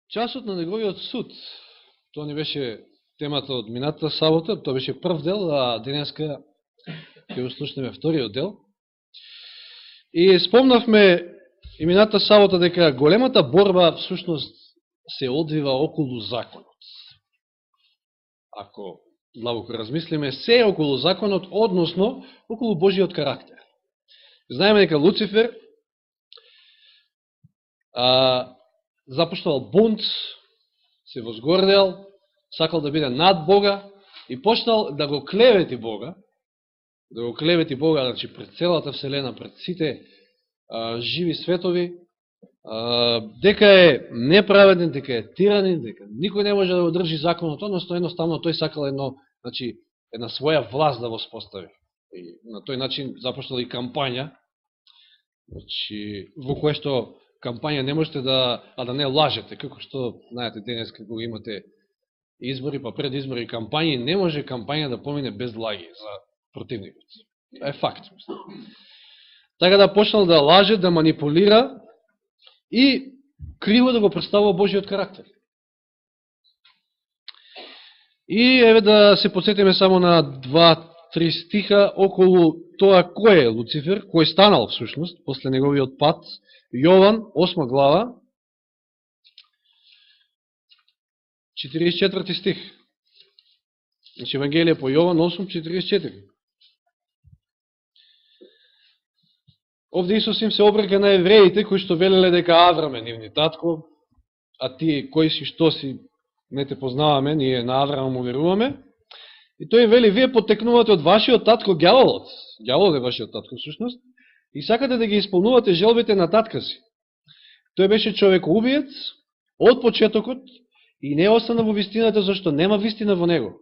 Часот на неговиот суд, тоа не беше темата од минатата сабота, тоа беше прв дел, а денеска ќе го слушнеме вториот дел. И спомнавме и минатата сабота дека големата борба всушност се одвива околу законот. Ако длабоко размислиме, се е околу законот, односно околу Божиот карактер. Знаеме дека Луцифер започнал бунт, се возгордел, сакал да биде над Бога и почнал да го клевети Бога, значи пред целата Вселена, пред сите живи светови, дека е неправеден, дека е тиранин, дека никој не може да го држи законот, односно едноставно тој сакал една своја власт да воспостави. И на тој начин започнал и кампања, значи, во која што кампања не можете да не лажете, како што, знаете, денес како имате избори, па пред избори кампањи, не може кампања да помине без лаги за противникот. Това е факт. Така да почнал да лаже, да манипулира и криво да го представува Божиот карактер. И еве да се подсетиме само на 2-3 стиха околу тоа кој е Луцифер, кој станал всушност после неговиот пат. Јован, 8 глава, 44 стих. Значи Евангелие по Јован 8:44. Овде Исус им се обрека на евреите кои што велеле дека Аврам е нивни татко, а ти кои си, што си, не те познаваме, ние на Аврам му веруваме. И тој вели, вие потекнувате од вашиот татко ѓаволот. Ѓаволот е вашиот татко всушност. И сакате да ги исполнувате желбите на татка си. Тој беше човекоубиец од почетокот и не остана во вистината, зашто нема вистина во него.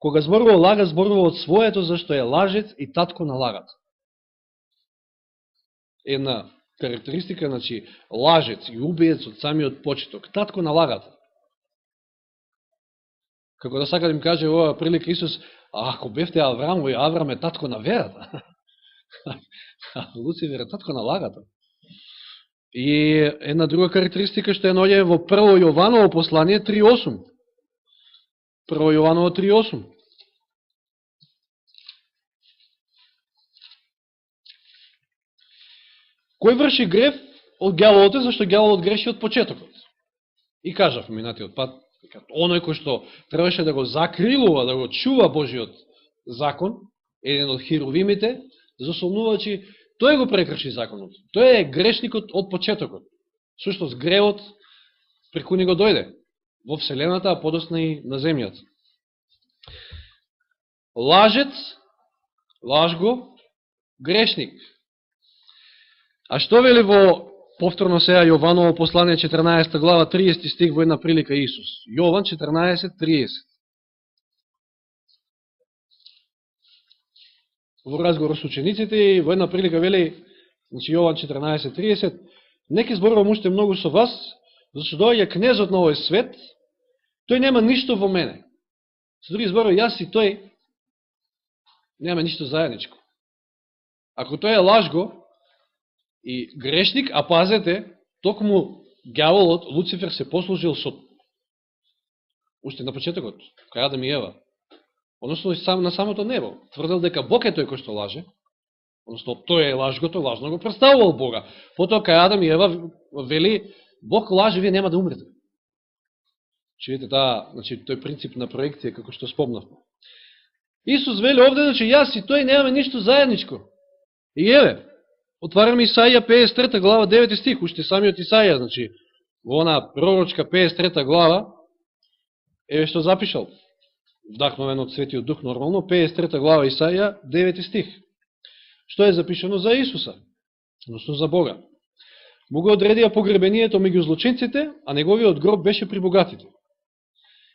Кога зборува лага, зборува од своето, зашто е лажец и татко на лагата. Една карактеристика, значи, лажец и убиец од самиот почеток. Татко на лагата. Како да сака да им каже ова прилика Исус, ако бевте Аврам, ој Аврам е татко на верата. Луцифер е татко на лагата. И една друга карактеристика што е наоѓаме во 1 Јованово послание 3.8. 1 Јованово 3.8. Кој врши грев од ѓаволот, зашто ѓаволот греши од почетокот. И кажав минатиот пат, оној кој што требаше да го закрилува, да го чува Божиот закон, еден од херовимите, засомнува, че тој го прекрши законот. Тој е грешникот од почетокот. Сушност, гревот преку него дојде во Вселената, а подосна и на земјата. Лажец, лажго, грешник. А што вели во повторно сега Јованово послание 14 глава 30 стих во една прилика Исус? Јован 14:30. Во разговор со учениците и во една прилика вели, значи Јован 14:30, не ќе зборувам уште многу со вас, зашто доаѓа кнезот на овој свет, тој нема ништо во мене. Со други зборови, јас и тој нема ништо заедничко. Ако тој е лажго и грешник, а пазете, токму ѓаволот, Луцифер се послужил со уште на почетокот, кај Адам и Ева, односно на самото небо. Тврдел дека Бог е тој кој што лаже, односно тој е лажгото, лажно го представувал Бога. Потоа кај Адам и Ева вели, Бог лаже, вие нема да умрете. Че видите таа, значи, тој принцип на проекција, како што спомнавме. Исус вели овде, значи, јас и тој немаме ништо заедничко. И еве, отвараме Исаија 53 глава 9 стих, уште самиот Исаија, значи, во она пророчка 53 глава, еве што запишал, вдахновен од Светиот Дух нормално, 53 глава Исаија, 9 стих. Што е запишано за Исуса, односно за Бога? Му го одредија погребението меѓу злочинците, а неговиот гроб беше при богатите.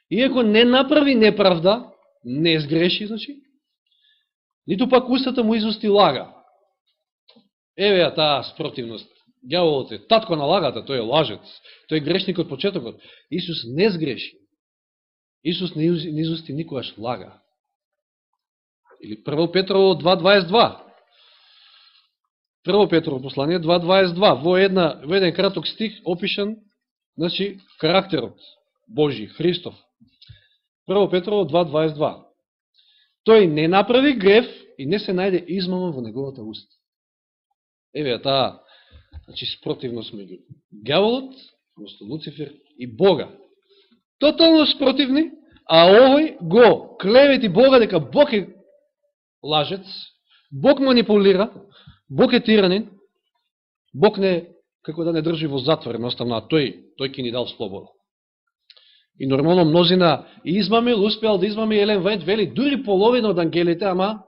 Иако не направи неправда, не сгреши, значи, ниту пак устата му изусти лага. Еве ја таа спротивност. Ѓаволот е татко на лагата, тој е лажец, тој е грешник од почетокот. Исус не сгреши. Исус не изусти никогаш лага. Или 1 Петрово 2.22. 1 Петрово послание 2.22. Во еден краток стих опишан Значи, карактерот Божи, Христов. 1 Петрово 2.22. Тој не направи грев и не се најде измама во неговата уста. Еве таа, значи, спротивност меѓу ѓаволот, одnosno Луцифер, и Бога. Тотално спротивни, а овој го клевети Бога дека Бог е лажец, Бог манипулира, Бог е тиранин, Бог не, како да не држи во затвор, едноставно, а тој ќе ни дал слобода. И нормално мнозина измамил, успеал да измами Елен Вајд, вели, дури половина од ангелите, ама,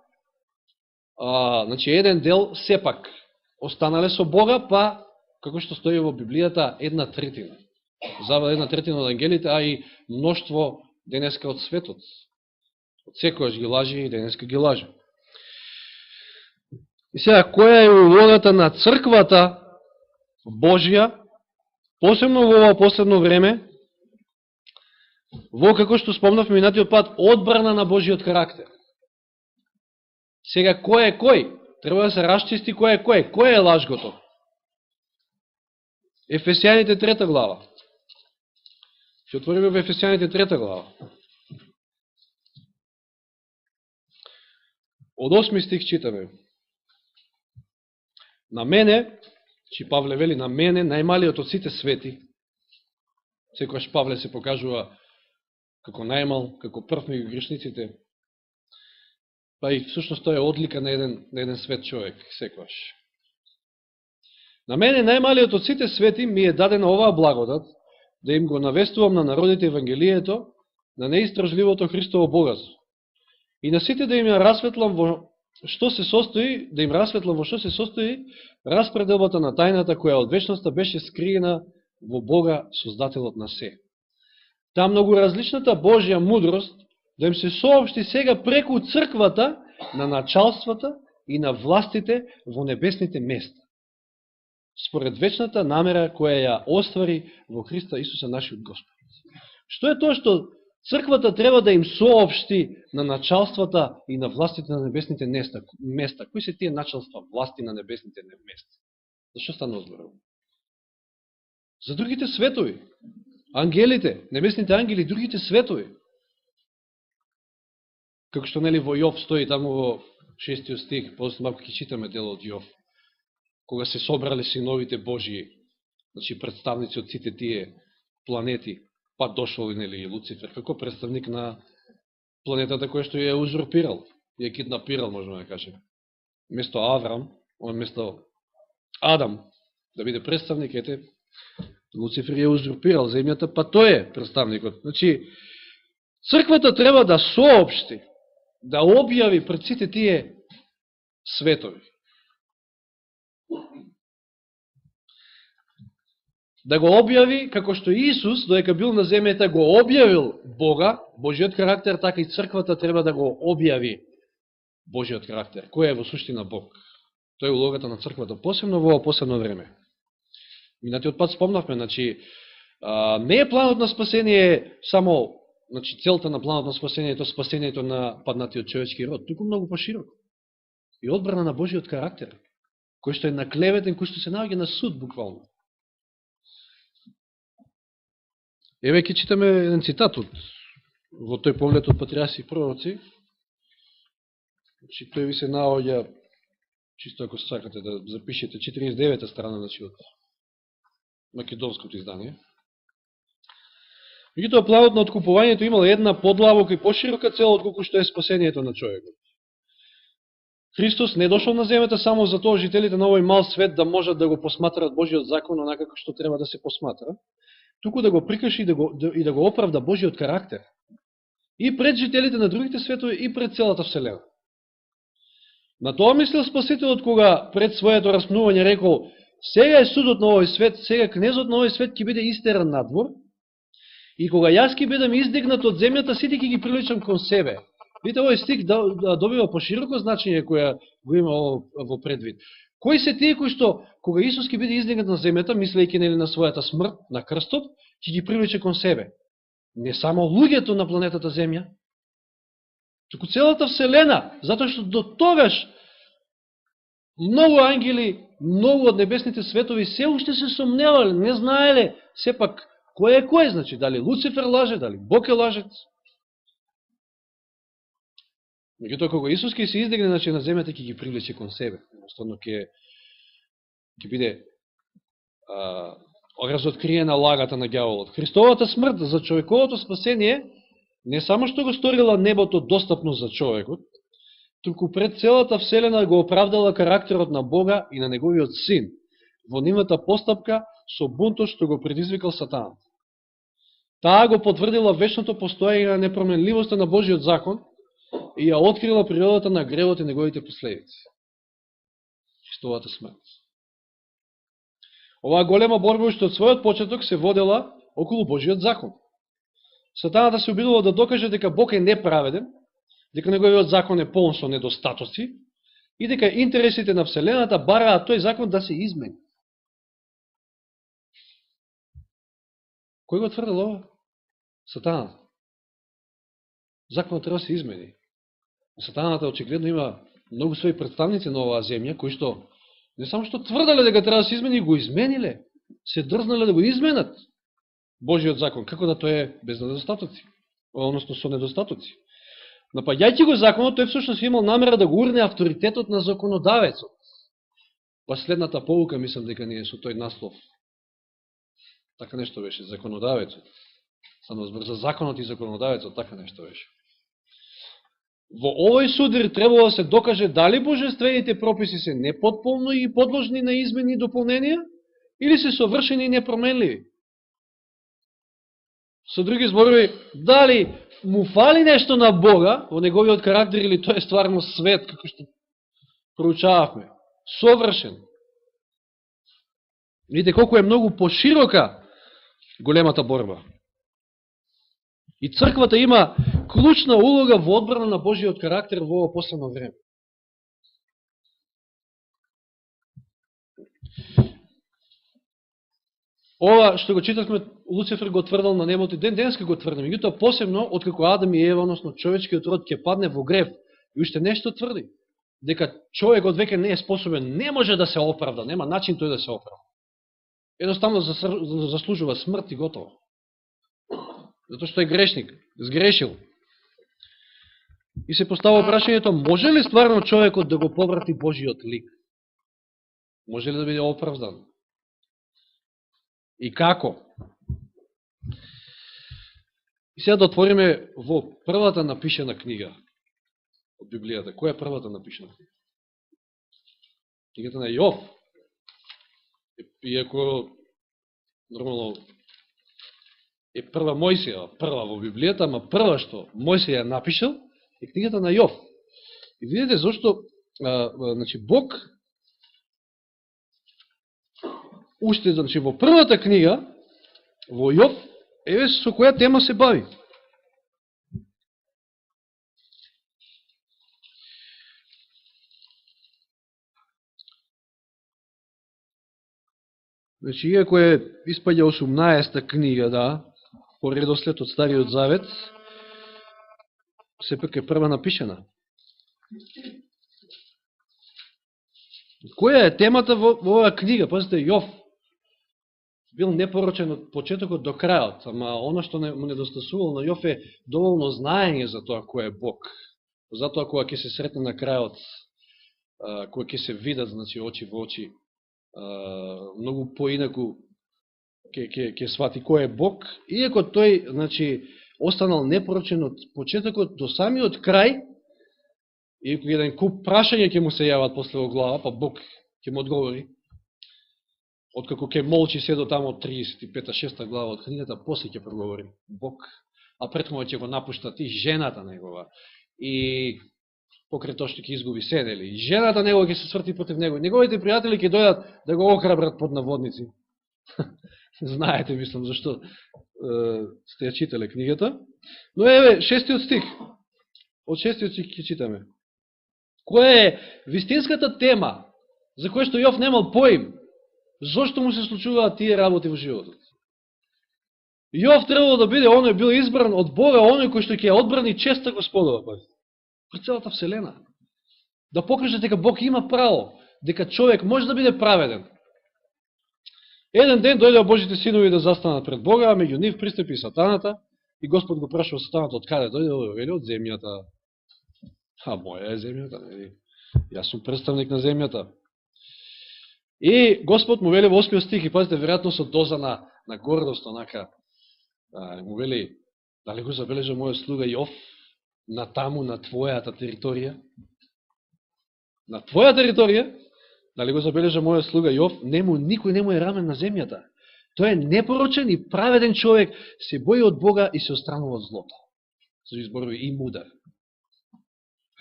значи, еден дел сепак останале со Бога, па, како што стои во Библијата, 1/3. Завал 1/3 од ангелите, а и мноштво денеска од светот. Од секојаш ги лажи и денеска ги лаже. И сега, која е улогата на црквата Божија, посебно во ова последно време, во, како што спомнав минатиот пат, одбрана на Божиот карактер. Сега, кој е кој? Треба да се расчисти кој е кој. Кој е лажгото? Ефесијаните 3 глава. Ќе отвориме во Ефесијаните 3 глава. Од 8 стих читаме. На мене, чи Павле вели, на мене, најмалиот од сите свети, секојаш Павле се покажува како најмал, како прв меѓу грешниците, па и всушност тоа е одлика на еден свет човек, секојаш. На мене, најмалиот од сите свети, ми е дадена оваа благодат, да им го навестувам на народите Евангелието, на неистражливото Христово богатство. И на сите да им ја расветлам во што се состои, распределбата на тајната која од вечноста беше скриена во Бога, Создателот на се. Таа многу различната Божја мудрост да им се соопшти сега преку црквата на началствата и на властите во небесните места. Според вечната намера која ја оствари во Христа Исуса нашиот Господ. Што е тоа што црквата треба да им соопшти на началствата и на властите на небесните места? Кои се тие началства, власти на небесните места? Зашто стана зборува? За другите светови. Ангелите, небесните ангели, другите светови. Како што нели во Јов стои таму во 6 стих, после малку ќе читаме дел од Јов, кога се собрале синовите Божии, значи представници од сите тие планети, па дошол нели Луцифер, како представник на планетата која што ја узурпирал, ја киднапирал, можеме да кажеме. Место Аврам, место Адам, да биде представник, ете, Луцифер ја узурпирал земјата, па тој е представникот. Значи, црквата треба да соопшти, да објави пред сите тие светови. Да го објави, како што Исус, додека бил на земјата, го објавил Бога, Божиот карактер, така и црквата треба да го објави Божиот карактер. Кој е во суштина Бог? Тоа е улогата на црквата, посебно во ова посебно време. Минатиот пат спомнавме, значи, не е планот на спасение само, значи, целта на планот на спасението на паднатиот човечки род, туку многу пошироко. И одбрана на Божиот карактер, кој што е наклеветен, кој што се наоѓа на суд, буквално. Еве ќе читаме еден цитат во тој поглед од патриарси и пророци. Значи, тој ви се наоѓа, чисто ако сакате да запишете, 49-та страна, значи, од македонското издание. Меѓутоа, планот на откупувањето имал една подлабока и поширока цел, отколку што е спасението на човекот. Христос не дошол на земјата само за тоа жителите на овој мал свет да можат да го посматрат Божиот закон онака како што треба да се посматра, туку да го прикажи и да го оправда Божиот карактер. И пред жителите на другите светови, и пред целата Вселена. На тоа мислил Спасителот кога пред своето распнување рекол: сега е судот на овој свет, сега кнезот на овој свет ќе биде истеран надвор, и кога јас ќе бидам издигнат од земјата, сите ќе ги приличам кон себе. Видите, овој стих добива пошироко значење која го има во предвид. Кои се тие кои што, кога Исус ќе биде издигнат на земјата, мислејќи нели на својата смрт, на крстот, ќе ги привлече кон себе? Не само луѓето на планетата Земја, туку целата Вселена, затоа што до тогаш многу ангели, многу од небесните светови се уште се сомневале, не знаеле сепак Кој е кој, значи, дали Луцифер лаже, дали Бог е лажец? Меѓутоа, кога Исус ќе се издигне, значи, на земјата, ќе ги привлече кон себе. Едноставно, ќе биде разоткриена лагата на ѓаволот. Христовата смрт за човековото спасение не само што го сторила небото достапно за човекот, туку пред целата вселена го оправдала карактерот на Бога и на неговиот син во нивната постапка со бунтот што го предизвикал Сатанат. Таа го потврдила вечното постоење на непроменливоста на Божиот закон и ја открила природата на гревот и неговите последици. Христовата смрт. Оваа голема борба уште од својот почеток се водела околу Божиот закон. Сатаната се обидува да докаже дека Бог е неправеден, дека неговиот закон е полн со недостатоци и дека интересите на Вселената бараат тој закон да се измени. Кој го тврдел ова? Сатаната. Законот треба да се измени. Сатаната очигледно има многу своји представници на оваа земја, кои што не само што тврдале дека треба да се измени, го измениле, се дрзнале да го изменат Божиот закон, како да тој е без недостатоци, односно со недостатоци. Напаѓајќи го законот, тој всушност имал намера да го урне авторитетот на законодавецот. Последната поука, мислам дека не е со тој наслов. Така нешто беше, законодавецот. Само збор за законот и законодавецот, така нешто беше. Во овој судир требало да се докаже дали божествените прописи се непотполно и подложни на измени и дополненија, или се совршени и непроменливи. Со други зборови, дали му фали нешто на Бога во неговиот карактер, или тој е стварно свет, како што проучававме, совршен. Видите колку е многу поширока големата борба. И црквата има клучна улога во одбрана на Божиот карактер во ово последно време. Ова што го читавме, Луцифер го тврдал на небото, денеска го тврди. Меѓутоа посебно, откако Адам и Ева, односно човечкиот род, ќе падне во грев, и уште нешто тврди, дека човекот веќе не е способен, не може да се оправда, нема начин тој да се оправда. Едноставно заслужува смрт и готово. Затоа што е грешник, сгрешил. И се постава прашањето, може ли стварно човекот да го поврати Божиот лик? Може ли да биде оправдан? И како? И сега да отвориме во првата напишена книга од Библијата. Која е првата напишена книга? Книгата на Јов. Иако нормално е прва Мојсија, прва во Библијата, ама прва што Мојсија ја напишал е книгата на Јов. И видите зашто значи Бог уште значи во првата книга во Јов еве со која тема се бави. Значи, иако е испаѓа 18-та книга, да, по редослед од Стариот Завет, сепак е прва напишена. Која е темата во оваа книга? Пазите, Јов бил непорочен од почетокот до крајот, ама оно што му недостасувало на Јов е доволно знаење за тоа кој е Бог. Затоа кога ќе се сретне на крајот, кога ќе се видат, значи, очи во очи, многу поинаку ќе свати кој е Бог, иако тој, значи, останал непорочен од почетокот до самиот крај, иако еден куп прашања ќе му се јават после во глава, па Бог ќе му одговори, откако ќе молчи се до тамо 35-6 глава од книгата, после ќе проговори Бог, а претходно ќе го напуштат и жената негова, и покрај тоа што ќе изгуби се, нели? И жената негова ќе се сврти против него. Неговите пријатели ќе дојдат да го охрабрат под наводници. Знаете, мислам, зашто сте ја читале книгата. Но еве, 6 стих. Од 6 стих ќе читаме. Која е вистинската тема за која што Јов немал поим? Зошто му се случуваат тие работи во животот? Јов требало да биде, оној бил избран од Бога, оној кој што ќе одбрани честа Господова, пазите. Пред целата вселена. Да покаже дека Бог има право, дека човек може да биде праведен. Еден ден дојдеа Божите синови да застанат пред Бога, а меѓу нив пристапи сатаната и Господ го прашува сатаната од каде дојде, вели од земјата. А моја е земјата, нели? Јас сум представник на земјата. И Господ му вели во 8 стих, и пазите, веројатно со доза на гордост, онака, му вели, дали го забележа мојот слуга Јов на таму, на твојата територија? На твоја територија, дали го забележа мојот слуга Јов, никој не му е рамен на земјата. Тој е непорочен и праведен човек, се бои од Бога и се отстранува од злото. Се изборови и мудар.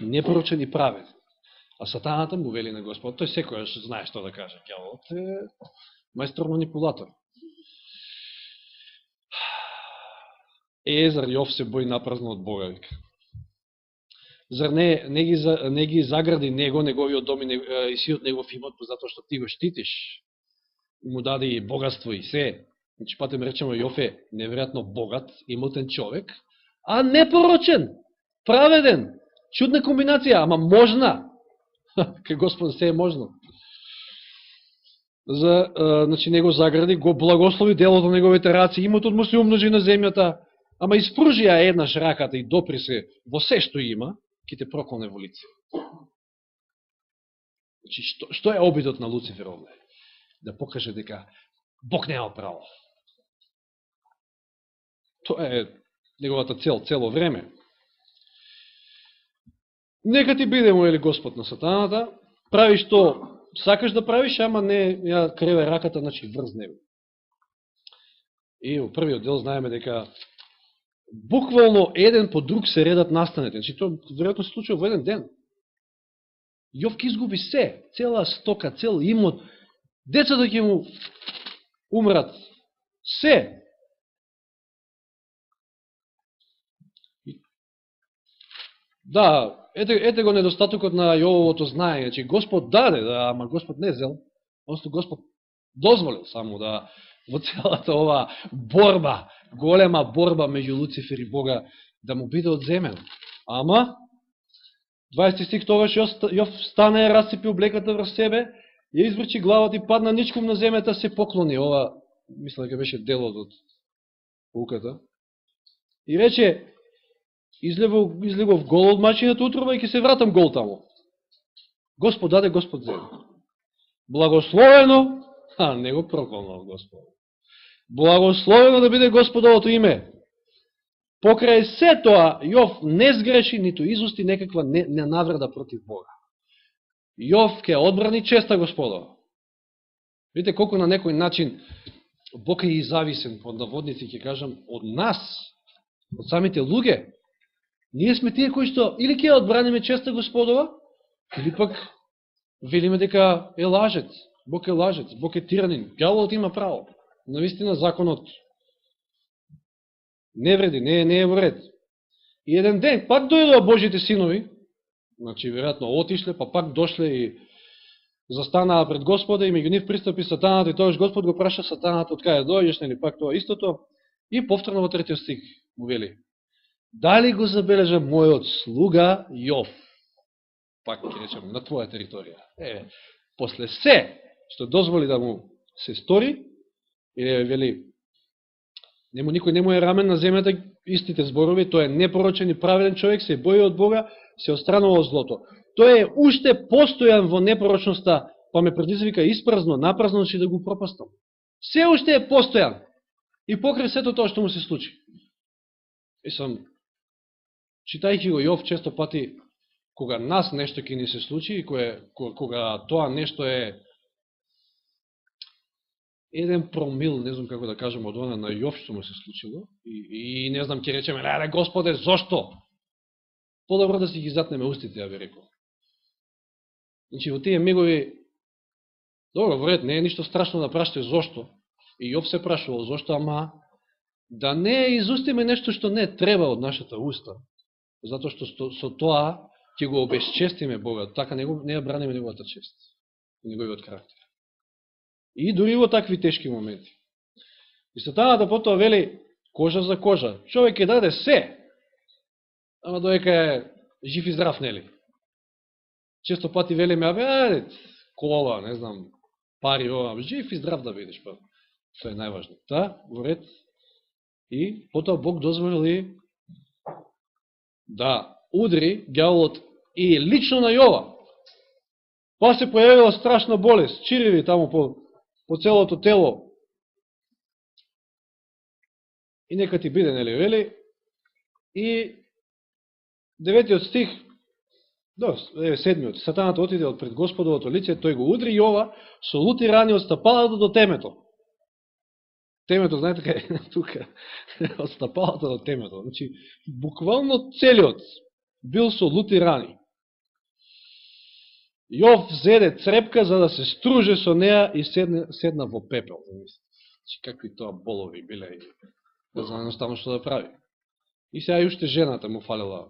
Непорочен и праведен. А сатаната му вели на Господ, тој секојаш знае што да каже. Ѓаволот е мајстор манипулатор. Зар Јов се бои напразно од Бога, вика. Зар не ги загради него, неговиот дом и сиот негов имот, затоа што ти го штитиш, му даде и богатство и се. Значи, патем речемо, Јов е неверојатно богат, имотен човек, а непорочен, праведен, чудна комбинација, ама можна. Кај Господ се е можно. Значи, него загради, го благослови делото на неговите раци, имотот му се умножи на земјата, ама испружи ја еднаш раката и допри се во се што има, ки те проколне во лице. Значи, што е обидот на Луцифер овде? Да покаже дека Бог нема право. Тоа е неговата цел, цело време. Нека ти биде, му ели Господ на сатаната, прави што сакаш да правиш, ама не ја креве раката, значи врз него. И во првиот дел знаеме дека буквално еден по друг се редат настанете. Значи, тоа веројатно се случува во еден ден. Јов ќе изгуби се, цела стока, цел имот, децата ќе му умрат, се. Да, ете го недостатокот на Јововото знаење. Значи, Господ даде, ама Господ не зел, просто Господ дозволил само да во целата ова борба, голема борба меѓу Луцифер и Бога, да му биде одземен. Ама, 20 стих, тогаш Јов стане, расцепи облеката врз себе, ја изврчи главата и падна ничком на земјата, се поклони. Ова, мисля дека беше делот од пауката. И рече, излегов гол од мачината утроба и ќе се вратам гол таму. Господ даде, Господ зеде. Благословено, не го проколнал Господ. Благословено да биде Господовото име. Покрај се тоа, Јов не сгреши, ниту изусти некаква ненавреда против Бога. Јов ќе одбрани честа Господова. Видите колко на некој начин Бог е и зависен, под наводници ќе кажам, од нас, од самите луѓе. Ние сме тие кои што или ќе одбраниме честа Господова, или пак велиме дека е лажец. Бог е лажец, Бог е тиранин. Ѓаволот има право. Навистина законот не вреди, не е во ред. И еден ден пак дојдоа Божите синови, значи веројатно отишле, па пак дошле и застанаа пред Господа и меѓу нив пристапи сатаната и тогаш Господ го праша сатаната од каде дојдеш, нели пак тоа истото, и повторно во 3 стих му вели: дали го забележа мојот слуга Јов? Пак ќе речем, на твоја територија. После се што дозволи да му се стори, и вели, никој не му е рамен на земјата, истите зборови, тој е непорочен и праведен човек, се бои од Бога, се отстранува од злото. Тој е уште постојан во непорочноста, па ме предизвика испразно, напразно, че да го пропастам. Се уште е постојан. И покрај сето тоа што му се случи. И сам, читајќи го Јов, често пати, кога нас нешто ќе ни се случи, и кога тоа нешто е 1 промил, не знам како да кажем, од она на Јов што му се случило, и не знам, ќе речеме, Господе, зошто? Подобро да си ги затнеме устите, ја би рекол. Значи, во тие мигови, добро, вред, не е ништо страшно да прашате зошто, и Јов се прашувал зошто, ама да не изустиме нешто што не треба од нашата уста, затоа што со тоа ќе го обесчестиме Бога, така не ја браниме неговата чест, неговиот карактер. И дури во такви тешки моменти. И сатаната потоа вели кожа за кожа. Човек ќе даде се, ама доека е жив и здрав, нели? Често пати велиме, кола, не знам, пари, жив и здрав да бидеш, па. Тоа е најважно. Во ред. И потоа Бог дозволи да удри ѓаволот и лично на Јова. Па се појавила страшна болест, чиреви таму по целото тело. И нека ти биде, нели, вели. И 9 стих, 7, сатаната отиде од пред Господовото лице, тој го удри Јова со лути рани од стапалото до темето. Темето, знаете кај е тука, од стапалото до темето. Значи, буквално целиот бил со лути рани. Јов зеде црепка за да се струже со неа и седна во пепел. Значи, какви тоа боломи биле, да знам едноставно што да прави. И сега и уште жената му фалела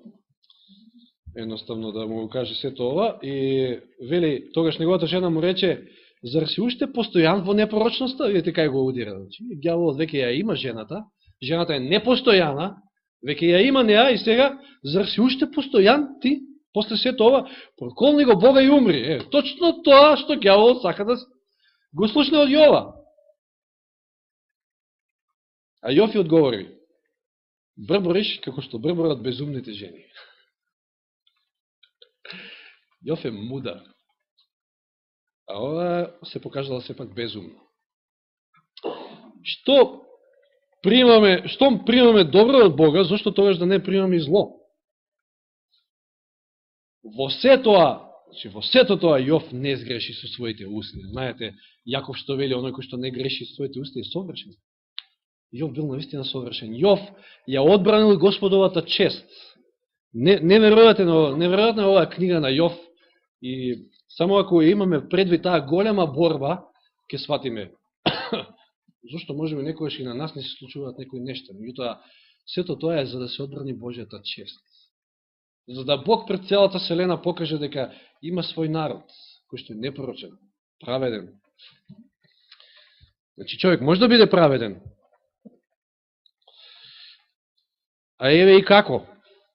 едноставно да му каже сето ова. И вели, тогаш неговата жена му рече, зар си уште постојан во непорочноста? Видите кај го удира. Значи, ѓаволот веќе ја има жената е непостојана, веќе ја има неа и сега, зар си уште постојан ти? После сето ова, проколни го Бога и умри. Точно тоа што ѓаволот сака да го слушне од Јова. А Јов ја одговори, брбориш како што брборат безумните жени. Јов е мудар. А ова се покажала сепак безумно. Што примаме добро од Бога, зашто тогаш да не примаме и зло? Во сето тоа Јов не сгреши со своите усти. Знаете, Јаков што вели, оној кој што не греши со своите усти е совршен. Јов бил наистина совршен. Јов ја одбранил Господовата чест. Неверојатна оваа книга на Јов. И само ако имаме предвид таа голема борба, ќе сватиме зашто можеме некојаш и на нас не се случуваат некои нешта. Меѓутоа, сето тоа е за да се одбрани Божјата чест. За да Бог пред целата вселена покаже дека има свој народ, кој што е непорочен, праведен. Значи, човек може да биде праведен. А еве и како.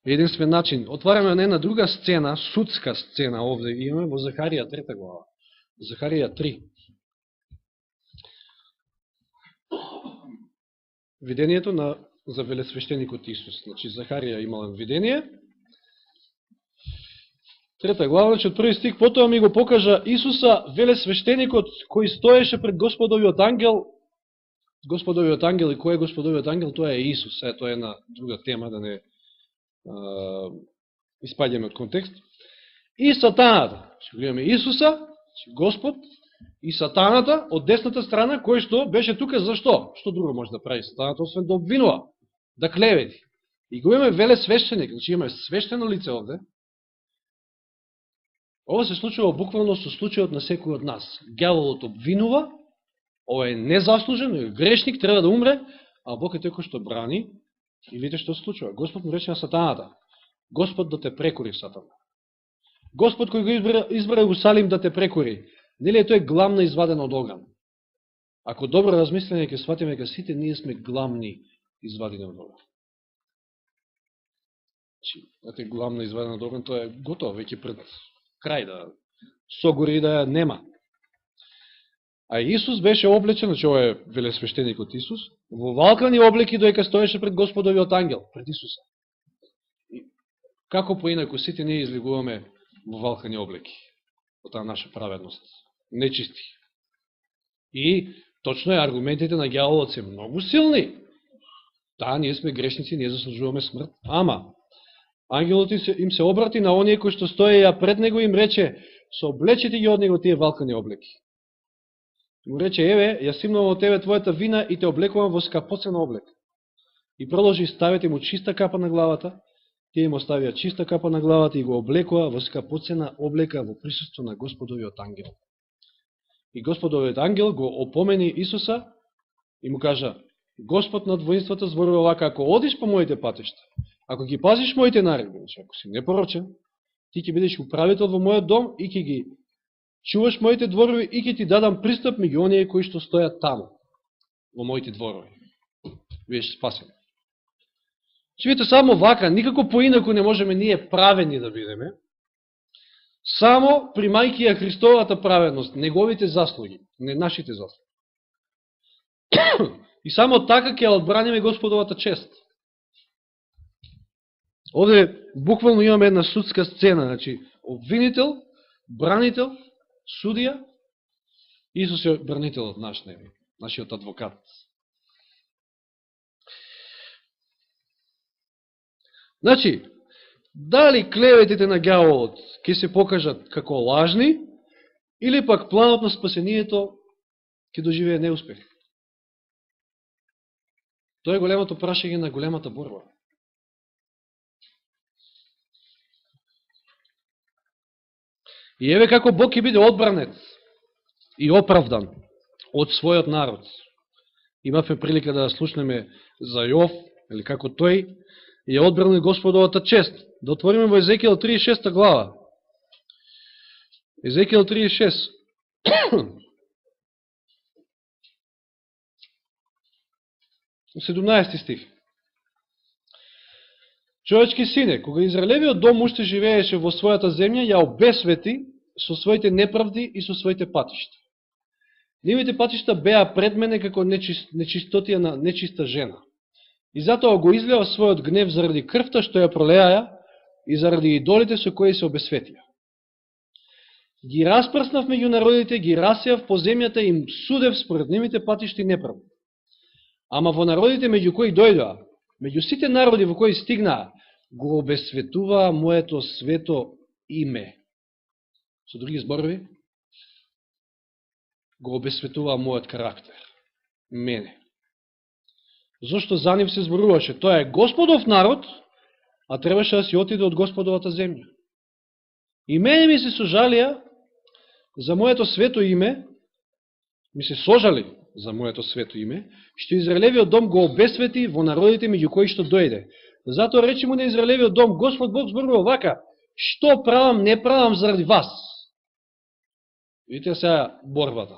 Единствен начин. Отвараме на една друга сцена, судска сцена овде имаме во Захарија 3 глава. Захарија 3. Видението за велесвещеникот Исус. Значи, Захарија имал видение. 3 глава, значи, од први стих, потоа ми го покажа Исуса, велесвещеникот, кој стоеше пред Господовиот ангел. Господовиот ангел и кој е Господовиот ангел? Тоа е Исус. Тоа е една друга тема, да не испаѓаме од контекст. И сатаната. Ще гледаме Исуса, Господ, и сатаната од десната страна, кој што беше тука, зашто? Што друго може да прави сатаната, освен да обвинува, да клевети. И го имаме велесвещеник, значи имаме свештено лице овде. Ова се случува буквално со случајот на секој од нас. Ѓаволот обвинува, ова е незаслужен, е грешник, треба да умре, а Бог е тој кој што брани. И видите што се случува. Господ му рече на сатаната, Господ да те прекори, сатана. Господ кој го избра Иерусалим да те прекори, нели е тој гламна извадена од оган? Ако добро размислиме, ќе сватиме дека сите ние сме гламни извадени од оган. Значи, гламна извадена од оган, тоа е готово, веќе пред крај да согори и да нема. А Исус беше облечен, значи ова е велесвещеникот Исус, во валкани облеки доека стоеше пред Господовиот ангел, пред Исуса. И како поинаку сите ние излегуваме во валкани облеки, во таа наша праведност, нечисти. И точно е, аргументите на ѓаволот се многу силни. Да, ние сме грешници, ние заслужуваме смрт, ама ангелот им се обрати на оние кои што стоеја пред него и им рече, соблечете ги од него тие валкани облеки. Му рече, еве, ја симнувам од тебе твојата вина и те облекувам во скапоцена облека. И продолжи, ставете му чиста капа на главата, тие им оставија чиста капа на главата и го облекува во скапоцена облека во присуство на Господовиот ангел. И Господовиот ангел го опомени Исуса и му кажа, Господ над воинствата зборува вака, ако одиш по моите патишта, ако ги пазиш моите наредби, ако си непорочен, ти ќе бидеш управител во мојот дом и ќе ги чуваш моите дворови и ќе ти дадам пристап меѓу оние кои што стојат таму, во моите дворови. Бидеш спасен. Видите, само вака, никако поинаку не можеме ние праведни да бидеме, само примајќи ја Христовата праведност, неговите заслуги, не нашите заслуги. И само така ќе одбраниме Господовата чест. Овде буквално имаме една судска сцена, значи обвинител, бранител, судија, Исус е бранителот наш, нашиот адвокат. Значи, дали клеветите на ѓаволот ќе се покажат како лажни, или пак планот на спасението ќе доживее неуспех? Тоа е големото прашање на големата борба. И еве како Бог ќе биде одбранет и оправдан од својот народ. Имавме прилика да слушнеме за Јов, или како тој ја одбранил Господовата чест. Да отвориме во Езекијел 36 глава. Езекијел 36. В 17 стих. Човечки сине, кога Израелевиот дом уште живееше во својата земја, ја обесвети со своите неправди и со своите патишта. Нивните патишта беа пред мене како нечистотија на нечиста жена. И затоа го излева својот гнев заради крвта што ја пролеаја и заради идолите со кои се обесветија. Ги распрснав меѓу народите, ги расеав по земјата и им судев според нивните патишти неправди. Ама во народите меѓу кои дојдоа, меѓу сите народи во кои стигнаа, го обесветуваа моето свето име. Со други зборови, го обесветуваа мојот карактер, мене. Зошто за нив се зборуваше? Тоа е Господов народ, а требаше да си отиде од Господовата земја. И мене ми се сожалија за моето свето име, ми се сожали за моето свето име, што Израелевиот дом го обесвети во народите меѓу кои што дојде. Затоа речи му на Израелевиот дом, Господ Бог зборува вака, што правам, не правам заради вас. Видите сега борбата.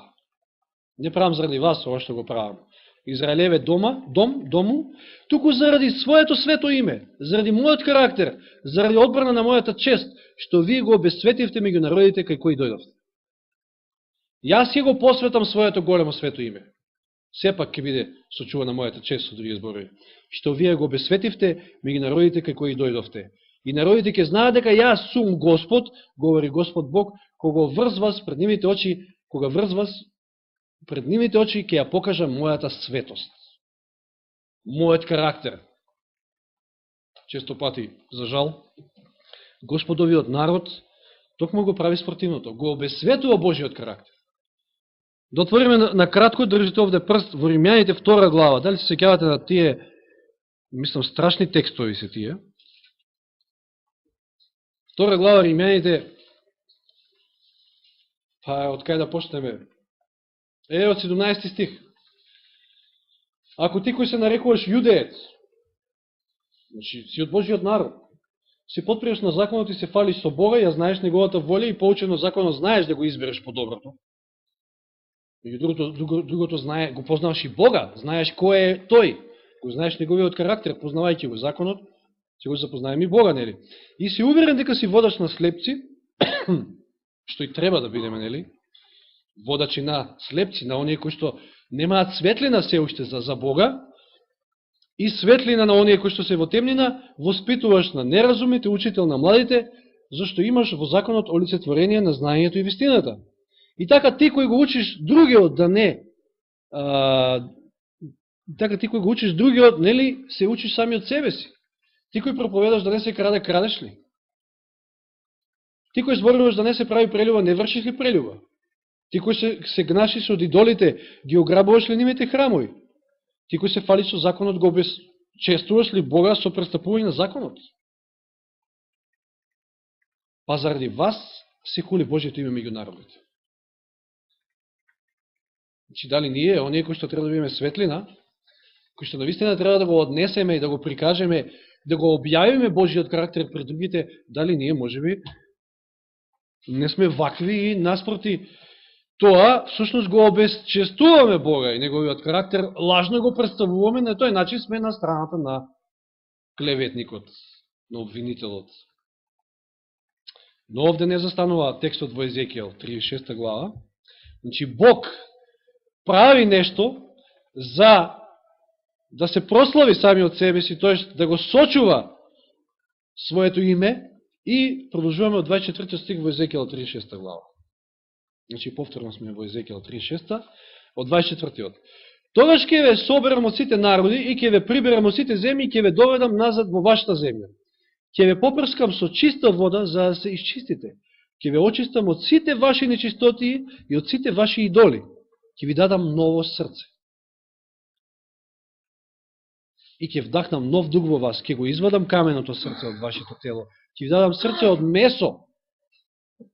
Не правам заради вас ова што го правам. Израелеве дому, туку заради своето свето име, заради мојот карактер, заради одбрана на мојата чест, што вие го обесветивте меѓу народите кај кои дојдовте. Јас ќе го посветам своето големо свето име. Сепак ќе биде сочувана мојата чест, со други зборови, што вие го обесветивте меѓу народите кај кои дојдовте. И народите ќе знаат дека јас сум Господ, говори Господ Бог, кога врз пред нивните очи, пред нивните очи ќе ја покажа мојата светост. Мојот карактер. Често пати, за жал, Господовиот народ токму го прави спротивното. Го обесветува Божиот карактер. Да отвориме на кратко, држите овде прст во Римјаните 2 глава. Дали се сеќавате на тие, мислам, страшни текстови се тие. 2 глава Римјаните, па од кај да почнеме? Од 17 стих. Ако ти кој се нарекуваш јудеец, значи си од Божиот народ, си потприеш на законот и се фалиш со Бога, ја знаеш неговата волја и поучено законот знаеш да го избереш по доброто. Другото знае, го познаваш и Бога, знаеш кој е тој, го знаеш неговиот карактер, познавајќи го законот, ќе го запознаем и Бога, нели? И си уверен дека си водач на слепци, што и треба да бидеме, нели? Водачи на слепци, на оние кои што немаат светлина се уште за Бога, и светлина на оние кои што се во темнина, воспитуваш на неразумите, учител на младите, зашто имаш во законот олицетворение на знаењето и вистината. И така ти кој го учиш другиот да не, нели, се учиш сами од себе си. Ти кој проповедаш да не се краде, крадеш ли? Ти кој зборуваш да не се прави прелюба, не вршиш ли прелюба? Ти кој се гнашиш од идолите, ги ограбуваш ли нивните храмови? Ти кој се фалиш со законот, го обесчестуваш ли Бога со престапување на законот? Па заради вас се хули Божието име меѓу народите. Значи, дали ние, оние кои што треба да бидеме светлина, кои што навистина треба да го однесеме и да го прикажеме, да го објавиме Божиот карактер пред другите, дали ние, можеби, не сме вакви и наспроти тоа, всушност го обесчестуваме Бога и неговиот карактер, лажно го представуваме, на тој начин сме на страната на клеветникот, на обвинителот. Но овде не застанува текстот во Езекијел, 36 глава. Значи, Бог прави нешто за да се прослави сами од себе си, тоест да го сочува своето име, и продолжуваме од 24 стих во Езекијал 36 глава. Значи, повторно сме во Езекијал 36, од 24-тиот. Тогаш ќе ве соберам од сите народи и ќе ве приберам од сите земји и ќе ве доведам назад во вашата земја. Ќе ве попрскам со чиста вода за да се исчистите. Ќе ве очистам од сите ваши нечистоти и од сите ваши идоли. Ќе ви дадам ново срце. И ќе вдахнам нов дух во вас. Ќе го извадам каменото срце од вашето тело. Ќе ви дадам срце од месо.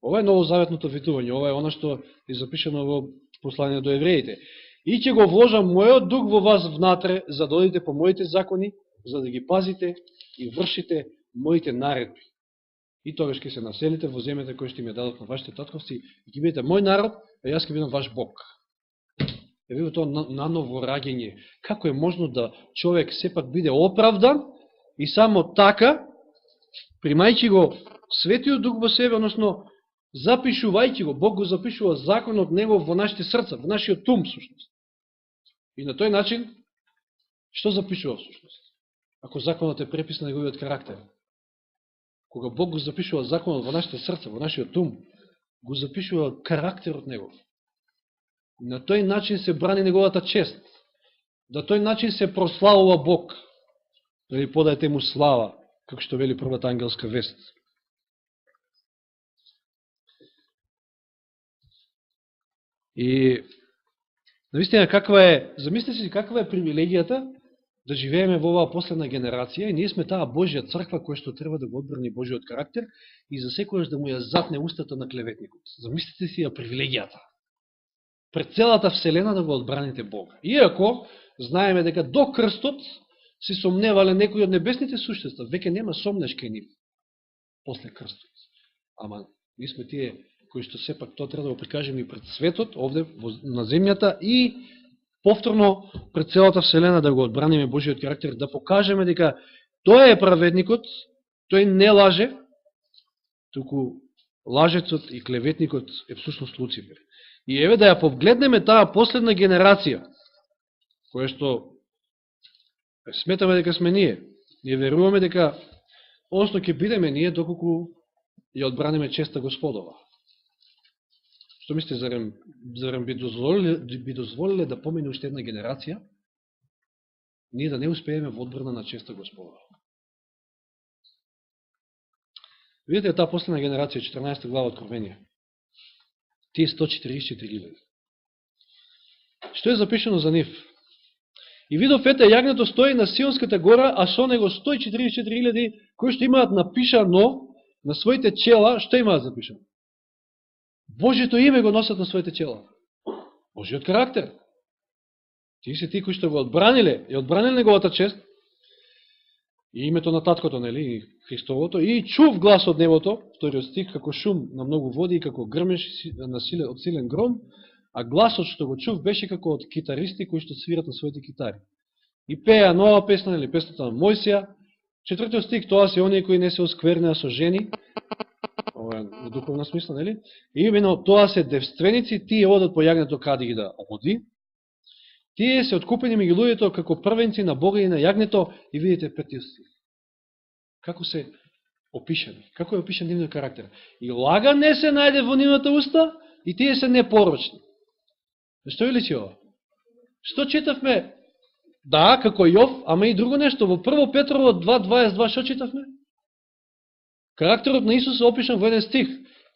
Ова е новозаветното ветување. Ова е оно што е запишено во послание до евреите. И ќе го вложам мојот дух во вас внатре, за да одите по моите закони, за да ги пазите и вршите моите наредби. И тогаш ќе се населите во земјата која што им ја дадов на вашите татковци, и ќе бидете мој народ, а јас ќе бидам ваш Бог. Еве тоа наново раѓање. Како е можно да човек сепак биде оправдан и само така, примајќи го светиот дух во себе, односно запишувајќи го, Бог го запишува законот негов во нашите срца, во нашиот ум, всушност. И на тој начин, што запишува всушност? Ако законот е препис на неговиот карактер. Кога Бог го запишува законот во нашите срца, во нашиот ум, го запишува карактерот негов. И на тој начин се брани неговата чест. На тој начин се прославува Бог. Дали подајте му слава, како што вели првата ангелска вест. И навистина замислете си каква е привилегијата да живееме во оваа последна генерација и ние сме таа Божја црква која што треба да го одбрани Божиот карактер и за секојаш да му ја затне устата на клеветникот. Замислете си ја привилегијата. Пред целата вселена да го одбраните Бога. Иако знаеме дека до крстот се сомневале некои од небесните суштества, веќе нема сомнеш кај нив после крстот. Ама ние сме тие кои што сепак тоа треба да го прикажем и пред светот, овде на земјата, и повторно пред целата вселена да го одбраниме Божиот карактер, да покажеме дека тој е праведникот, тој не лаже, туку лажецот и клеветникот е всушност Луцифер. И еве да ја погледнеме таа последна генерација, која што сметаме дека сме ние. Ние веруваме дека односно ќе бидеме ние доколку ја одбраниме честа Господова. Што мислите, зарем би дозволиле да помине уште една генерација, ние да не успееме во одбрана на честа Господова? Видите таа последна генерација, 14 глава Откровение. Тие 144.000. Што е запишено за нив? И видов ете јагнето стои на Сионската гора, а со него 144.000 кои што имаат напишано на своите чела, што имаат запишано? Божието име го носат на своите чела. Божиот карактер. Тие се тие кои што го одбраниле, и одбраниле неговата чест, и името на таткото, нели, Христовото, и чув глас од небото, вториот стих, како шум на многу води, и како грмеш од силен гром, а гласот што го чув беше како од китаристи кои што свират на своите китари. И пеа нова песна, или песната на Мојсија. Четвртиот стих, тоа се оние кои не се осквернеа со жени, ова е во духовна смисла, нели? И именно тоа се девственици, тие одат по јагнето каде ги да оди. Тие се откупени меѓу луѓето како првенци на Бога и на јагнето, и видите петиот стих. Како се опишани? Како е опишан нивниот карактер? И лага не се најде во нивната уста, и тие се непорочни. Што личи ова? Што читавме? Да, како Јов, ама и друго нешто. Во 1 Петрово 2.22 што читавме? Карактерот на Исус е опишан во еден стих.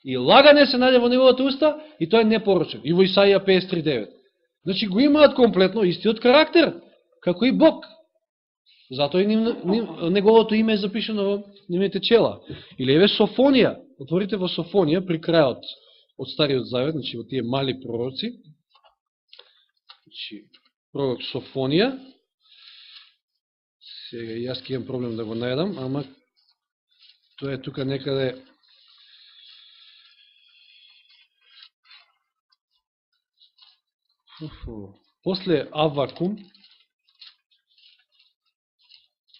И лага не се најде во неговата уста, и тој е непорочен. И во Исаија 53.9. Значи го имаат комплетно истиот карактер, како и Бог. Затоа и неговото име е запишено во нивните чела. Или еве Софонија. Отворите во Софонија при крајот од Стариот Завет, значи во тие мали пророци. Значи, пророк Софонија. Сега јас ќе имам проблем да го најдам, ама тоа е тука некаде. После Авакум,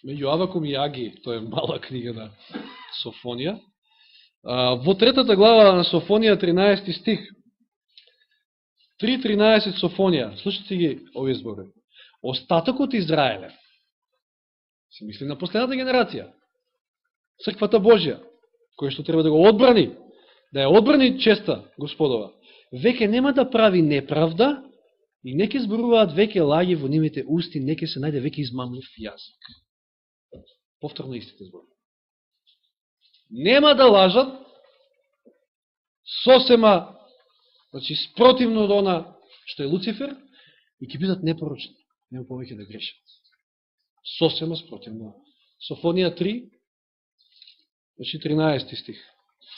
меѓу Авакум и Аги, тоа е мала книга на Софонија. Во 3 глава на Софонија, 13 стих. 3.13 Софонија. Слушайте ги овие зборови. остатокот Израелев, се мисли на последната генерација, црквата Божја, која што треба да го одбрани, да ја одбрани честа Господова, веќе нема да прави неправда и не ќе зборуваат веќе лаги во нивните усти, не ќе се најде веќе измамлив јазик. Повторно истите збори. Нема да лажат сосема, значи спротивно од она што е Луцифер, и ќе бидат непорочни, нема повеќе да грешат. Сосема спротивно. Софонија 3, значи 13 стих.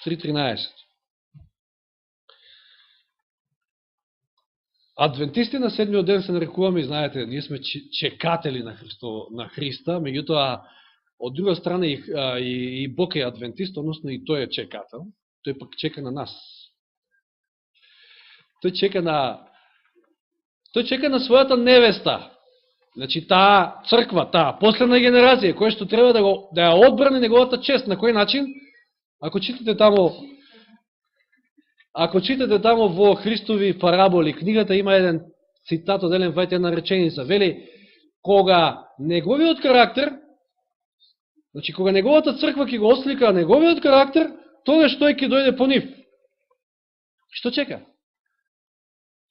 3.13. Адвентисти на седмиот ден се нарекуваме, и знаете, ние сме чекатели на Христа, меѓутоа, од друга страна и Бог е адвентист, односно и тој е чекател, тој пак чека на нас. Тој чека на својата невеста. Значи, таа црква, таа последна генерација, која што треба да ја одбрани неговата чест. На кој начин? Ако читате тамо во Христови параболи, книгата има еден цитат од Елен Вајт, една реченица. Вели, кога неговиот карактер, значи, кога неговата црква ќе го ослика неговиот карактер, тогаш тој ќе дојде по нив. Што чека?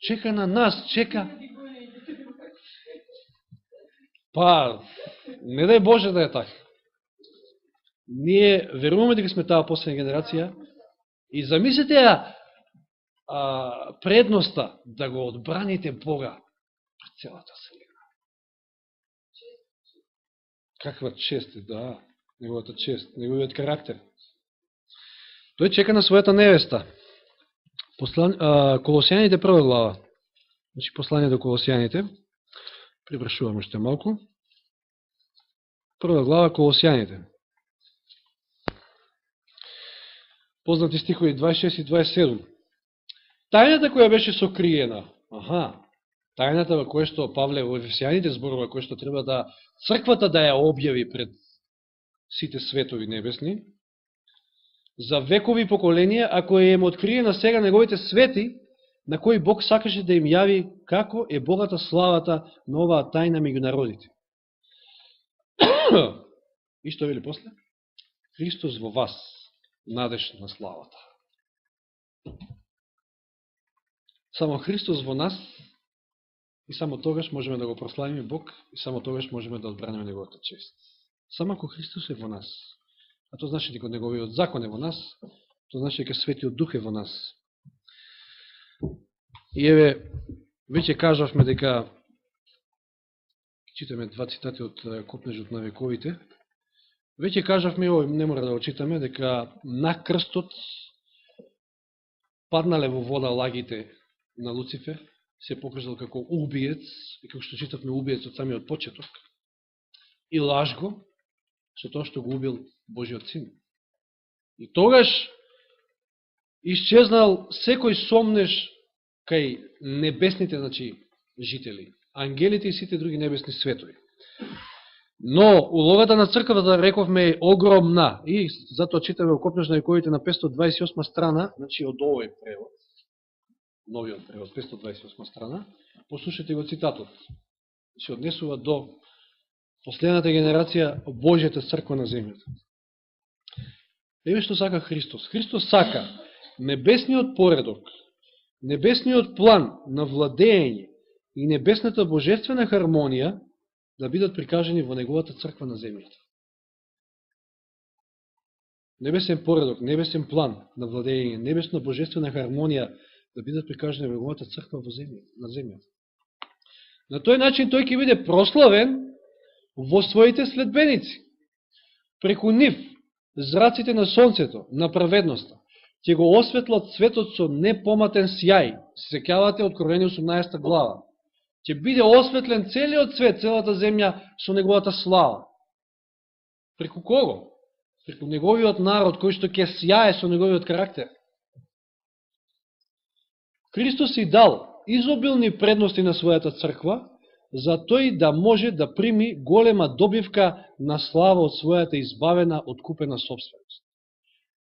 Чека на нас, чека. Па, не дај Боже да е така. Ние веруваме дека сме таа последна генерација и замислите ја предноста да го одбраните Бога пред целата вселена. Каква чест е, да, неговата чест, неговиот карактер. Тој чека на својата невеста. Колосијаните 1 глава. Значи, послание до Колосијаните. Прибршувам уште малку. 1 глава Колосијаните. Познати стихови 26 и 27. Тајната која беше сокриена, тајната во која што Павле во Ефесијаните зборува, која што треба да црквата да ја објави пред сите светови небесни, за векови поколенија, ако е им откриена сега неговите свети, на кои Бог сакаше да им јави како е богата славата на оваа тајна меѓу народите. И што вели после? Христос во вас, надеж на славата. Само Христос во нас и само тогаш можеме да го прославиме Бог и само тогаш можеме да одбраниме неговата чест. Само ако Христос е во нас, а тоа значи дека неговиот закон е во нас, тоа значи дека Светиот Дух е во нас. И еве, веќе кажавме дека, читаме два цитати од Копнежот на вековите, веќе кажавме, не мора да го читаме, дека на крстот паднале во вода лагите на Луцифер, се покажал како убиец, и како што читавме убиец од самиот почеток, и лаж го, со тоа што го убил Божиот син. И тогаш исчезнал секој сомнеш кај небесните, значи, жители, ангелите и сите други небесни светови. Но улогата на црквата, рековме, е огромна, и затоа читаме во Копнеж на вековите на 528 страна, значи од овој превод, новиот превод, 528 страна, послушайте го цитатот. Се однесува до последната генерација Божјата црква на земјата. Еве што сака Христос. Христос сака небесниот поредок, небесниот план на владење и небесната божествена хармонија да бидат прикажани во неговата црква на земјата. Небесен поредок, небесен план на владење, небесна божествена хармонија да бидат прикажани во неговата црква на земјата. На тој начин тој ќе биде прославен во своите следбеници. Преку нив, зраците на сонцето, на праведноста, ќе го осветлат светот со непоматен сјај. Се сеќавате од Откровение 18 глава. Ќе биде осветлен целиот свет, целата земја со неговата слава. Преку кого? Преку неговиот народ, кој што ќе сјае со неговиот карактер. Христос и дал изобилни предности на својата црква, за тој да може да прими голема добивка на слава од својата избавена, откупена собственост.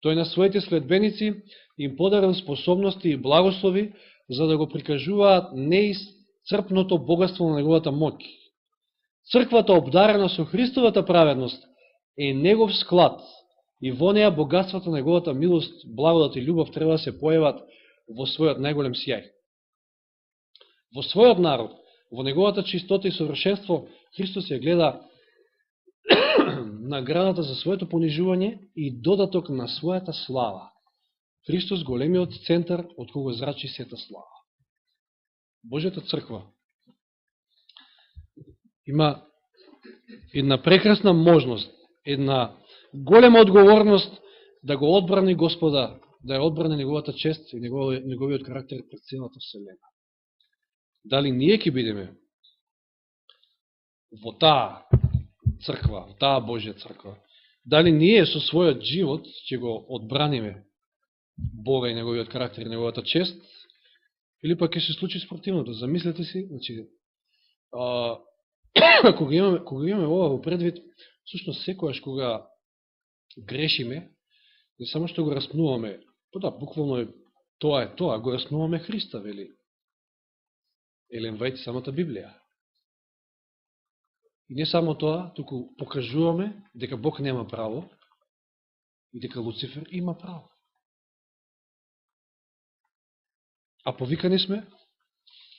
Тој на своите следбеници им подарил способности и благослови, за да го прикажуваат неисцрпното богатство на неговата моќ. Црквата обдарена со Христовата праведност е негов склад и во неја богатствата на неговата милост, благодат и љубов треба да се појават во својот најголем сјај. Во својот народ, во неговата чистота и совршенство, Христос ја гледа наградата за своето понижување и додаток на својата слава. Христос големиот центар од кого зрачи сета слава. Божјата црква има една прекрасна можност, една голема одговорност да го одбрани Господа, да ја одбрани неговата чест и неговиот карактер пред целата вселена. Дали ние ќе бидеме во таа црква, во таа Божја црква? Дали ние со својот живот ќе го одбраниме Бога и неговиот карактер и неговата чест? Или пак ќе се случи спротивното? Замислете си, значи, кога имаме ова во предвид, всушност секојаш кога грешиме, не само што го распнуваме, да, буквално е тоа, го распнуваме Христа, вели Елен Вајд, самата Библија. И не само тоа, туку покажуваме дека Бог нема право и дека Луцифер има право. А повикани сме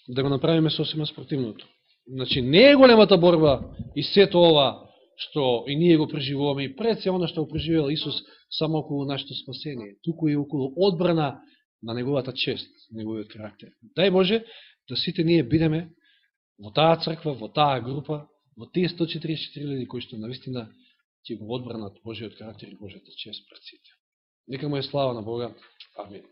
да го направиме сосема спротивното. Значи, не е големата борба и сето ова што и ние го преживуваме и пред се она што го преживел Исус само околу нашето спасение, туку и околу одбрана на неговата чест, неговиот карактер. Дај Боже да сите ние бидеме во таа црква, во таа група, во тие 144,000 кои што навистина ќе го одбранат Божиот карактер и Божијата чест пред сите. Нека му е слава на Бога. Амин.